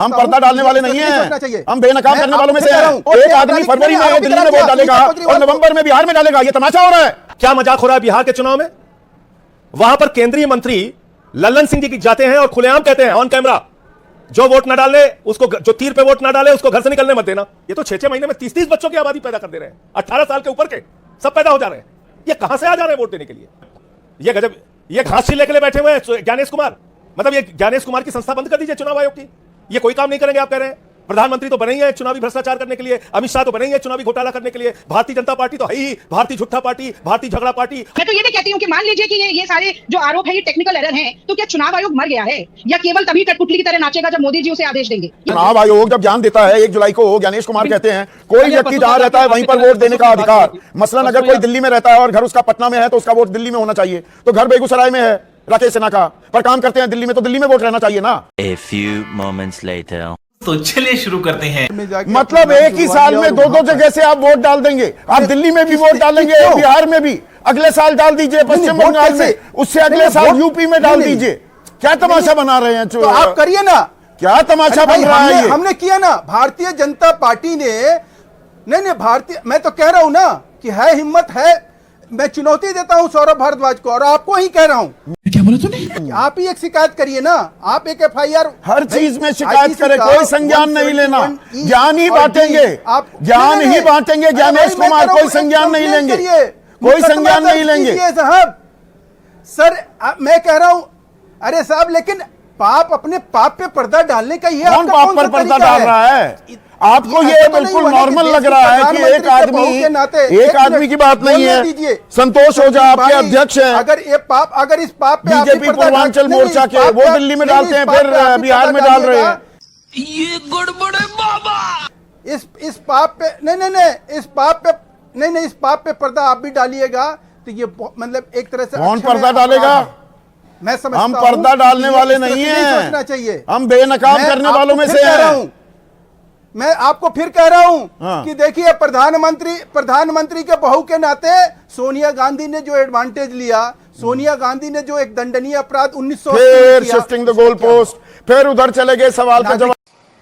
हम पर्दा डालने वाले नहीं हैं, हम बेनकाब करने वालों में से हैं। एक आदमी फरवरी में दिल्ली में वोट डालेगा और नवंबर में बिहार में डालेगा, ये तमाशा हो रहा है। क्या मजाक हो रहा है बिहार के चुनाव में? वहां पर केंद्रीय मंत्री लल्लन सिंह जी जाते हैं और खुलेआम कहते हैं ऑन कैमरा, जो वोट ना डाले उसको, जो तीर पे वोट ना डाले उसको घर से निकलने मत देना। ये तो 6-6 महीने में 30-30 बच्चों की आबादी पैदा कर दे रहे हैं, 18 साल के ऊपर के सब पैदा हो जा रहे हैं। ये कहां से आ जा रहे हैं वोट देने के लिए? ये गजब, ये घास छीलने के लिए बैठे हुए हैं ज्ञानेश कुमार। मतलब ये ज्ञानेश कुमार की संस्था बंद कर दीजिए चुनाव आयोग की। ये कोई काम नहीं करेंगे आप कह रहे हैं। प्रधानमंत्री तो बने ही है चुनावी भ्रष्टाचार करने के लिए, अमित शाह तो बने ही है चुनावी घोटाला करने के लिए, भारतीय जनता पार्टी तो है ही भारतीय झूठा पार्टी, भारतीय झगड़ा पार्टी। मैं तो ये भी कहती हूँ कि मान लीजिए कि ये सारे जो आरोप है ये टेक्निकल एरर हैं, तो क्या चुनाव आयोग मर गया है या केवल तभी कठपुतली की तरह नाचेगा जब मोदी जी उसे आदेश देंगे? चुनाव आयोग जब ज्ञान देता है 1 जुलाई को, ज्ञानेश कुमार कहते हैं कोई व्यक्ति जहां रहता है वहीं पर वोट देने का अधिकार। मसलन अगर कोई दिल्ली में रहता है और घर उसका पटना में है तो उसका वोट दिल्ली में होना चाहिए। तो घर बेगूसराय में है राकेश सिन्हा का, पर काम करते हैं दिल्ली में, तो दिल्ली में वोट रहना चाहिए ना। A few moments later. तो चलिए शुरू करते हैं। मतलब एक ही साल में 2-2 जगह से आप वोट डाल देंगे। आप दिल्ली में भी वोट डालेंगे, बिहार में भी, अगले साल डाल दीजिए पश्चिम बंगाल में, उससे अगले साल यूपी में डाल दीजिए। क्या तमाशा बना रहे हैं? तो आप करिए ना, क्या तमाशा बन रहा है? हमने किया ना, भारतीय जनता पार्टी ने, नहीं भारतीय, मैं तो कह रहा हूं ना कि है हिम्मत है। मैं चुनौती देता हूं सौरभ भारद्वाज को और आपको ही कह रहा हूं। क्या बोला तूने? आप ही एक शिकायत करिए ना, आप एक FIR। हर चीज में शिकायत करें, कोई संज्ञान नहीं लेना। ज्ञान ही बांटेंगे, ज्ञान ही बांटेंगे। ज्ञानेश कुमार कोई संज्ञान नहीं लेंगे, कोई संज्ञान नहीं लेंगे साहब। सर मैं कह रहा हूं, अरे साहब लेकिन पाप, अपने पाप पे पर्दा डालने का ये कौन पाप पर पर्दा डाल रहा है? आपको ये बिल्कुल नॉर्मल लग रहा है कि एक आदमी की बात नहीं है। संतोष ओझा आपके अध्यक्ष हैं, अगर इस पाप पे बीजेपी पूर्वांचल मोर्चा के, वो दिल्ली में डालते हैं फिर बिहार में डाल रहे हैं। ये गड़बड़ है बाबा। इस पाप पे नहीं, इस पाप पे नहीं, इस पाप पे पर्दा आप भी डालिएगा तो ये मतलब एक तरह से कौन पर्दा डालेगा? मैं समझता हम पर्दा डालने वाले नहीं हैं, हम बेनकाब करने वालों में से हैं। मैं आपको फिर कह रहा हूं कि देखिए, प्रधानमंत्री के बहू के नाते सोनिया गांधी ने जो एडवांटेज लिया, सोनिया गांधी ने जो एक दंडनीय अपराध 1980 फिर शिफ्टिंग द गोल पोस्ट, फिर उधर चले गए सवाल का जवाब।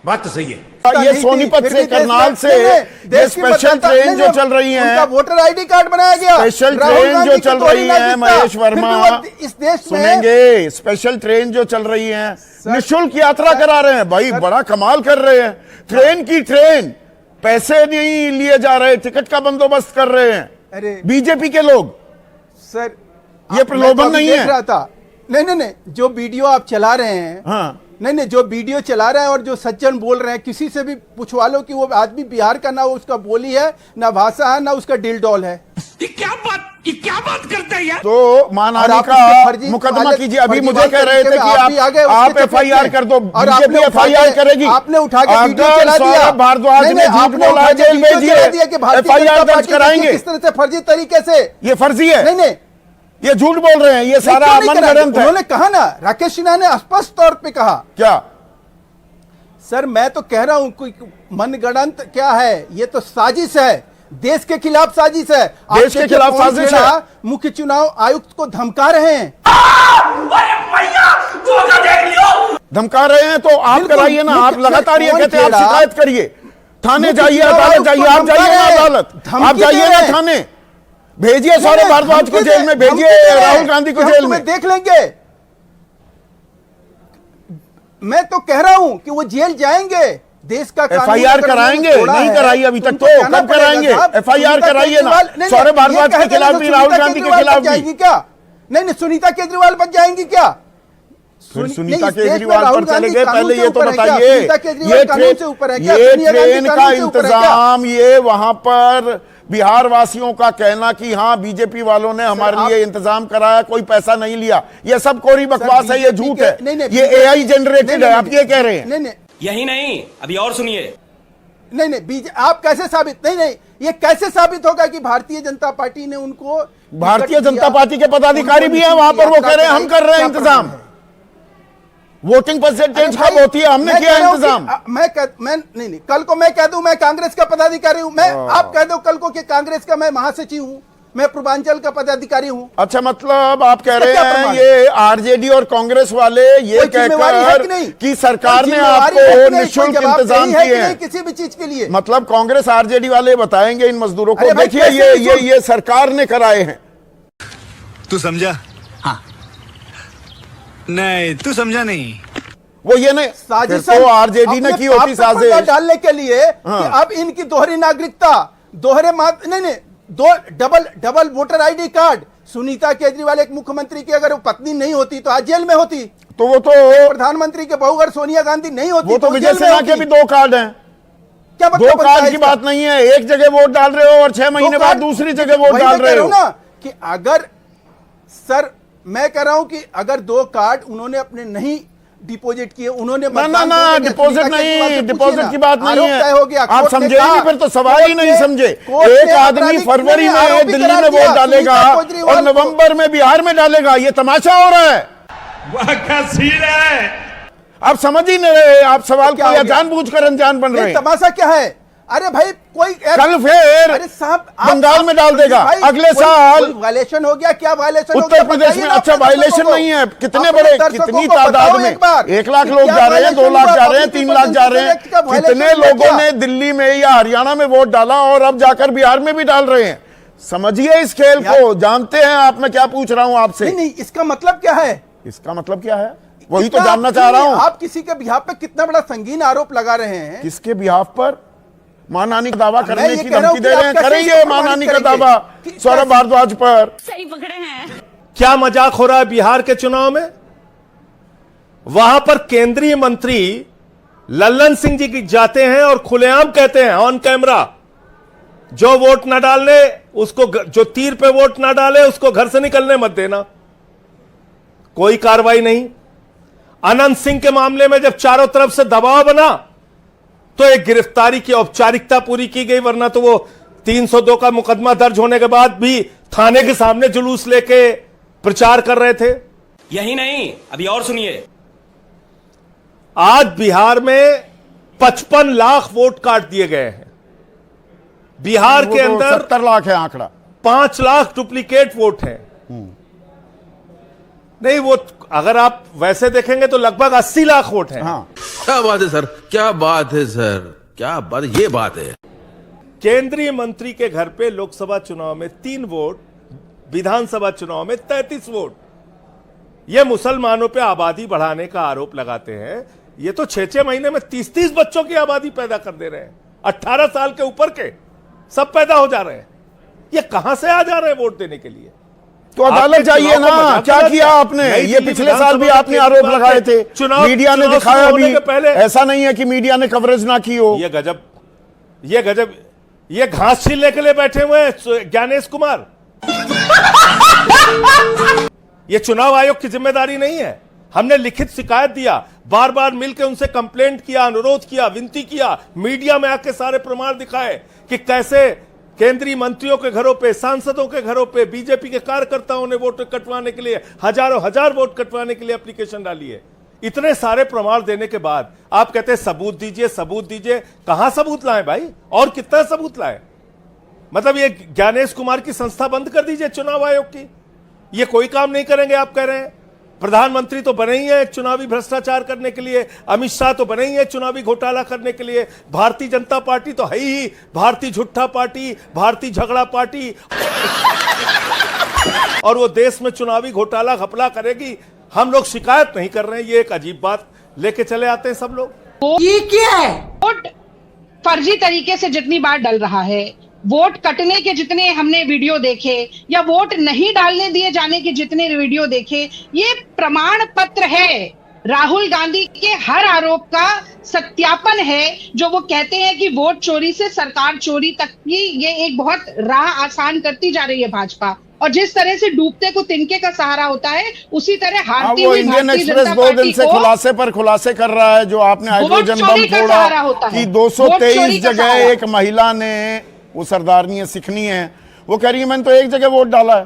बात तो सही है। ये सोनीपत से, करनाल से ये स्पेशल ट्रेन जो चल रही है, वोटर ID कार्ड बनाया गया। स्पेशल ट्रेन जो चल रही है, महेश वर्मा इस देश सुनेंगे, स्पेशल ट्रेन जो चल रही है निःशुल्क यात्रा करा रहे हैं। भाई बड़ा कमाल कर रहे हैं। ट्रेन की ट्रेन, पैसे नहीं लिए जा रहे, टिकट का बंदोबस्त कर रहे हैं बीजेपी के लोग। सर ये प्रलोभन नहीं है। नहीं, जो वीडियो आप चला रहे हैं, हाँ नहीं, जो वीडियो चला रहे हैं और जो सज्जन बोल रहे हैं, किसी से भी पूछवा लो कि वो आदमी बिहार का ना उसका बोली है, ना भाषा है, ना उसका डिल डॉल है। ये क्या बात करते हैं यार? तो मानहानि का मुकदमा कीजिए। अभी मुझे कह रहे थे कि आप FIR कर दो, बीजेपी FIR करेगी। आपने उठा के वीडियो चला दिया, सौरभ भारद्वाज ने झूठ बोला, जेल भेजिए, FIR दर्ज कराएंगे। किस तरह से फर्जी तरीके से? ये फर्जी है, नहीं, ये झूठ बोल रहे हैं, ये सारा मनगढ़ंत है। उन्होंने कहा ना, राकेश सिन्हा ने स्पष्ट तौर पे कहा। क्या? सर मैं तो कह रहा हूं कोई मनगढ़ंत क्या है, ये तो साजिश है, देश के खिलाफ साजिश है। देश के खिलाफ साजिश है। मुख्य चुनाव आयुक्त को धमका रहे हैं। धमका रहे हैं तो आप कराइए ना, आप लगातार ये कहते हैं आप शिकायत करिए, थाने जाइए, अदालत जाइए, आप जाइए ना अदालत, आप जाइए ना थाने, भेजिए सौरभ भारद्वाज को जेल में, भेजिए राहुल गांधी को जेल में, देख लेंगे। मैं तो कह रहा हूं कि वो जेल जाएंगे, देश का FIR कराएंगे। नहीं कराई अभी तक, तो कब कराएंगे? FIR कराइए ना, सौरभ भारद्वाज के खिलाफ भी, राहुल गांधी के खिलाफ भी। क्या नहीं, सुनीता केजरीवाल बच जाएंगी क्या? फिर सुनीता केजरीवाल पर चले गए, पहले ये तो बताइए, ये ट्रेन का इंतजाम, ये वहां पर बिहार वासियों का कहना कि हाँ बीजेपी वालों ने हमारे लिए इंतजाम कराया, कोई पैसा नहीं लिया, ये सब कोरी बकवास है, ये झूठ है, ये AI जनरेटेड है, आप ये कह रहे हैं। नहीं, यही नहीं, अभी और सुनिए। नहीं, आप कैसे साबित, नहीं, ये कैसे साबित होगा कि भारतीय जनता पार्टी ने उनको, भारतीय जनता पार्टी के पदाधिकारी भी हैं वहां पर, वो कह रहे हैं हम कर रहे हैं इंतजाम। वोटिंग परसेंटेज कब होती है, हमने किया इंतजाम। मैं नहीं, कल को मैं कह दूं मैं कांग्रेस का पदाधिकारी हूं, मैं आप कह दो कल को कि कांग्रेस का मैं महासचिव हूं, मैं पूर्वांचल का पदाधिकारी हूं। अच्छा, मतलब आप कह इसका रहे क्या हैं प्रमाण ये आरजेडी और कांग्रेस वाले ये कोई जिम्मेवारी है कि नहीं? कहकर कि सरकार कोई ने जिम्मेवारी है कि आपको नहीं? निःशुल्क कोई जवाबदेही इंतजाम है कि किए नहीं हैं, किसी भी चीज के लिए? मतलब कांग्रेस आरजेडी वाले बताएंगे इन मजदूरों को, अरे भाई, देखिए कैसे ये सरकार ने कराए हैं। तू समझा? हाँ। नहीं, तू समझा नहीं। वो ये नहीं, फिर तो आरजेडी ने की होती साजिश डालने के लिए हाँ। कि अब इनकी दोहरी नागरिकता, नहीं, दो double voter ID card. Sunita Kejriwal एक मुख्यमंत्री की अगर वो पत्नी नहीं होती तो आज जेल में होती। तो वो तो प्रधानमंत्री के बहू अगर सोनिया गांधी नहीं होती वो तो विजय सेना के भी 2 कार्ड हैं। क्या दो कार्ड की बात नहीं है, एक जगह वोट डाल रहे हो और 6 महीने बाद दूसरी जगह वोट डाल रहे हो ना। कि अगर सर मैं कह रहा हूं कि अगर 2 कार्ड उन्होंने अपने नहीं डिपॉजिट किए, उन्होंने ना डिपॉजिट नहीं, डिपॉजिट की बात नहीं है। हो गया, आप समझे ही नहीं, फिर तो सवाल ही नहीं समझे। एक आदमी फरवरी में दिल्ली में वोट डालेगा और नवंबर में बिहार में डालेगा, ये तमाशा हो रहा है। वाह क्या सीन है। आप समझ ही नहीं रहे, आप सवाल को या जानबूझकर अनजान बन रहे हैं। तमाशा क्या है? अरे भाई कोई कल फिर अरे साहब बंगाल में डाल देगा, अगले साल वायलेशन हो गया। क्या वायलेशन? उत्तर प्रदेश में अच्छा वायलेशन नहीं है, कितने बड़े, कितनी तादाद में 1 लाख लोग जा रहे हैं, 2 लाख जा रहे हैं, 3 लाख जा रहे हैं, कितने लोगों ने दिल्ली में या हरियाणा में वोट डाला और अब जाकर बिहार में भी डाल रहे हैं। समझिए इस खेल को, जानते हैं आप मैं क्या पूछ रहा हूं आपसे? नहीं, इसका मतलब क्या है? इसका मतलब क्या है वही तो जानना चाह रहा हूं। आप किसी के बिहाफ पे कितना बड़ा संगीन आरोप लगा रहे हैं। किसके बिहाफ पर? मानहानि का दावा करने की धमकी दे रहे हैं, आप कैसे करेंगे इसको मानहानि का प्रमाणित दावा करेंगे? सौरभ भारद्वाज पर। सही पकड़े हैं। क्या मजाक हो रहा है बिहार के चुनाव में? वहां पर केंद्रीय मंत्री लल्लन सिंह जी की जाते हैं और खुलेआम कहते हैं ऑन कैमरा, जो वोट ना डालने उसको, जो तीर पे वोट ना डाले उसको घर से निकलने मत देना। कोई कार्रवाई नहीं। अनंत सिंह के मामले में जब चारों तरफ से दबाव बना तो एक गिरफ्तारी की औपचारिकता पूरी की गई, वरना तो वो 302 का मुकदमा दर्ज होने के बाद भी थाने के सामने जुलूस लेके प्रचार कर रहे थे। यही नहीं, अभी और सुनिए। आज बिहार में 55 लाख वोट काट दिए गए हैं। बिहार के अंदर 70 लाख है आंकड़ा, 5 लाख डुप्लीकेट वोट हैं। नहीं, वो अगर आप वैसे देखेंगे तो लगभग 80 लाख वोट हैं। हाँ। क्या बात है सर, क्या बात है सर, क्या बात, ये बात है। केंद्रीय मंत्री के घर पे लोकसभा चुनाव में 3 वोट, विधानसभा चुनाव में 33 वोट। ये मुसलमानों पे आबादी बढ़ाने का आरोप लगाते हैं। ये तो 6-6 महीने में 30-30 बच्चों की आबादी पैदा कर दे रहे हैं। 18 साल के ऊपर के सब पैदा हो जा रहे हैं। ये कहां से आ जा रहे हैं वोट देने के लिए? तो अदालत जाइए ना, क्या किया आपने? ये पिछले साल भी आपने आरोप लगाए थे, मीडिया ने दिखाया भी, ऐसा नहीं है कि मीडिया ने कवरेज ना की हो। ये गजब, ये गजब, ये घास छीलने के लिए बैठे हुए हैं ज्ञानेश कुमार। ये चुनाव आयोग की जिम्मेदारी नहीं है। हमने लिखित शिकायत दिया, बार बार मिलकर उनसे कंप्लेंट किया, अनुरोध किया, विनती किया, मीडिया में आके सारे प्रमाण दिखाए कि कैसे केंद्रीय मंत्रियों के घरों पे, सांसदों के घरों पे बीजेपी के कार्यकर्ताओं ने वोट कटवाने के लिए, हजारों हजार वोट कटवाने के लिए एप्लीकेशन डाली है। इतने सारे प्रमाण देने के बाद आप कहते हैं सबूत दीजिए, सबूत दीजिए। कहां सबूत लाएं भाई? और कितना सबूत लाएं? मतलब ये ज्ञानेश कुमार की संस्था बंद कर दीजिए चुनाव आयोग की। ये कोई काम नहीं करेंगे आप कह रहे हैं। प्रधानमंत्री तो बने ही है चुनावी भ्रष्टाचार करने के लिए, अमित शाह तो बने ही है चुनावी घोटाला करने के लिए, भारतीय जनता पार्टी तो है ही भारतीय झूठा पार्टी, भारतीय झगड़ा पार्टी, और वो देश में चुनावी घोटाला घपला करेगी। हम लोग शिकायत नहीं कर रहे हैं, ये एक अजीब बात लेके चले आते हैं सब लोग। ये क्या है? वोट फर्जी तरीके से जितनी बार डल रहा है, वोट कटने के जितने हमने वीडियो देखे या वोट नहीं डालने दिए जाने के जितने वीडियो देखे, ये प्रमाण पत्र है राहुल गांधी के हर आरोप का सत्यापन है। जो वो कहते हैं कि वोट चोरी से सरकार चोरी तक की ये एक बहुत राह आसान करती जा रही है भाजपा, और जिस तरह से डूबते को तिनके का सहारा होता है, उसी तरह हारती हुई इंडियन एक्सप्रेस 2 दिन से खुलासे पर खुलासे कर रहा है। जो आपने हाइड्रोजन बम फोड़ा कि 223 जगह एक महिला ने, वो सरदारनी है, सिखनी है, वो कह रही है मैंने तो एक जगह वोट डाला है।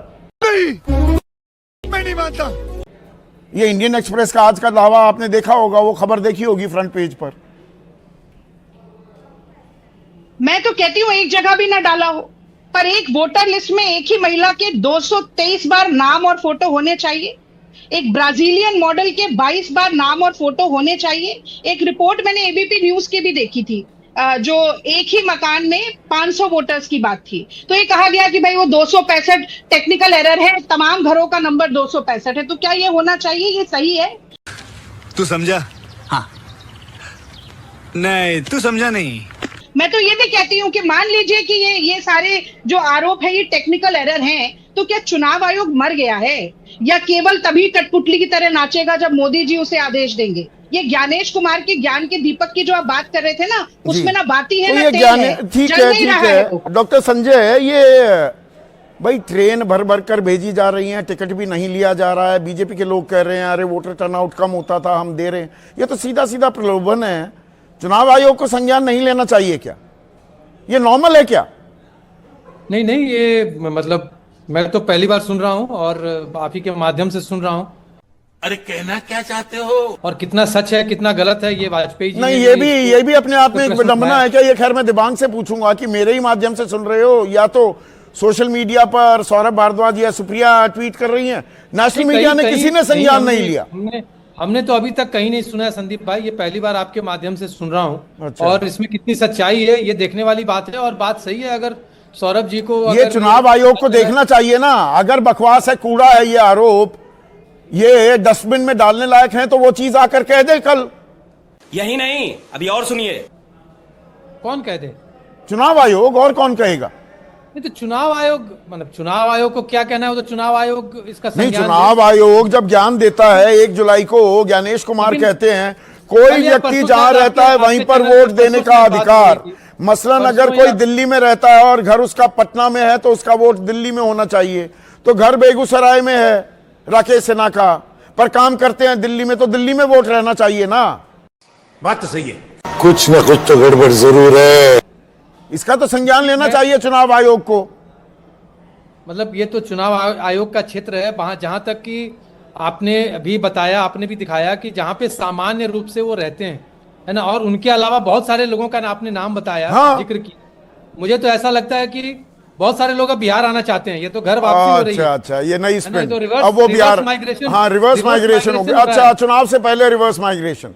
मैं नहीं मानता। ये इंडियन एक्सप्रेस का आज का दावा आपने देखा होगा, वो खबर देखी होगी फ्रंट पेज पर। मैं तो कहती हूं एक जगह भी ना डाला हो। पर एक वोटर लिस्ट में एक ही महिला के 223 बार नाम और फोटो होने चाहिए। एक ब्राजीलियन मॉडल के 22 बार नाम और फोटो होने चाहिए। एक रिपोर्ट मैंने एबीपी न्यूज की भी देखी थी, जो एक ही मकान में 500 वोटर्स की बात थी, तो ये कहा गया कि भाई वो 265 टेक्निकल एरर है, तमाम घरों का नंबर 265 है। तो क्या ये होना चाहिए? ये सही है? तू समझा? हाँ। नहीं, तू समझा नहीं। मैं तो ये भी कहती हूँ कि मान लीजिए कि ये सारे जो आरोप है ये टेक्निकल एरर हैं, तो क्या चुनाव आयोग मर गया है, या केवल तभी कठपुतली की तरह नाचेगा जब मोदी जी उसे आदेश देंगे? ये ज्ञानेश कुमार के ज्ञान के दीपक की जो आप बात कर रहे थे ना, उसमें ना बाती है तो ना ये तेल ज्ञान है, ठीक जल है, नहीं ठीक रहा है डॉक्टर संजय, ये भाई ट्रेन भर भर कर भेजी जा रही है, टिकट भी नहीं लिया जा रहा है, बीजेपी के लोग कह रहे हैं अरे वोटर टर्नआउट कम होता था हम दे रहे हैं, ये तो सीधा सीधा प्रलोभन है। चुनाव आयोग को संज्ञान नहीं लेना चाहिए क्या? ये नॉर्मल है क्या? नहीं नहीं, ये मतलब मैं तो पहली बार सुन रहा हूं और आप ही के माध्यम से सुन रहा हूं। अरे कहना क्या चाहते हो? और कितना सच है कितना गलत है ये वाजपेयी जी नहीं, ने ये भी अपने आप में एक प्रश्न विडंबना उठाया। है क्या? ये खैर मैं दिबांग से पूछूंगा कि मेरे ही माध्यम से सुन रहे हो या तो सोशल मीडिया पर सौरभ भारद्वाज या सुप्रिया ट्वीट कर रही हैं, नेशनल मीडिया ने किसी ने संज्ञान नहीं लिया। हमने तो अभी तक कहीं नहीं सुना है संदीप भाई, ये पहली बार आपके माध्यम से सुन रहा हूँ। अच्छा। और इसमें कितनी सच्चाई है ये देखने वाली बात है, और बात सही है। अगर सौरभ जी को ये अगर चुनाव आयोग को देखना चाहिए ना, अगर बकवास है, कूड़ा है ये आरोप, ये डस्टबिन में डालने लायक है तो वो चीज आकर कह दे कल। यही नहीं, अभी और सुनिए। कौन कह दे? चुनाव आयोग, और कौन कहेगा? नहीं तो चुनाव आयोग, मतलब चुनाव आयोग को क्या कहना है, वो तो चुनाव आयोग इसका नहीं, संज्ञान चुनाव आयोग जब ज्ञान देता है 1 जुलाई को, ज्ञानेश कुमार कहते हैं कोई व्यक्ति जहां रहता है वहीं पर वोट देने का अधिकार। मसलन अगर कोई दिल्ली में रहता है और घर उसका पटना में है तो उसका वोट दिल्ली में होना चाहिए, तो घर बेगूसराय में है राकेश सिन्हा का, पर काम करते हैं दिल्ली में, तो दिल्ली में वोट रहना चाहिए ना। बात तो सही है। कुछ ना कुछ तो गड़बड़ जरूर है। इसका तो संज्ञान लेना चाहिए चुनाव आयोग को। मतलब ये तो चुनाव आयोग का क्षेत्र है, वहां जहां तक कि आपने भी बताया, आपने भी दिखाया कि जहां पे सामान्य रूप से वो रहते हैं, है ना, और उनके अलावा बहुत सारे लोगों का आपने नाम बताया, हाँ। जिक्र किया। मुझे तो ऐसा लगता है कि बहुत सारे लोग अब बिहार आना चाहते हैं, ये तो घर वापसी हो रही है। अच्छा, ये नई स्पेंड, तो अब वो बिहार, हाँ रिवर्स माइग्रेशन हो गया। अच्छा, चुनाव से पहले रिवर्स माइग्रेशन